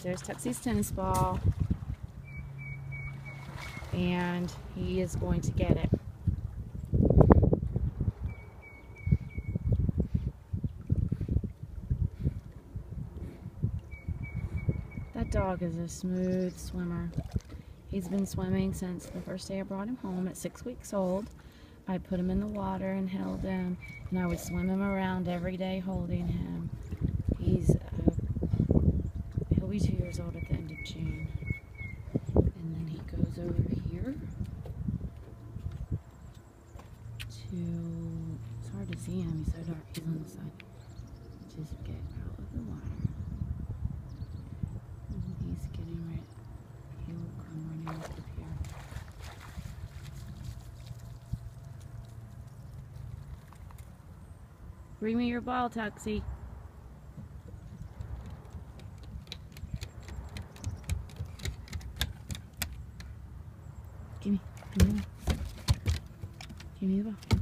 There's Tuxie's tennis ball. And he is going to get it. That dog is a smooth swimmer. He's been swimming since the first day I brought him home at 6 weeks old. I put him in the water and held him, and I would swim him around every day holding him. He'll be 2 years old at the end of June. And then he goes over here to, it's hard to see him, he's so dark, he's on the side. Just get out of the water. And he's getting ready. He will come running up here. Bring me your ball, Tuxie. Give me the ball.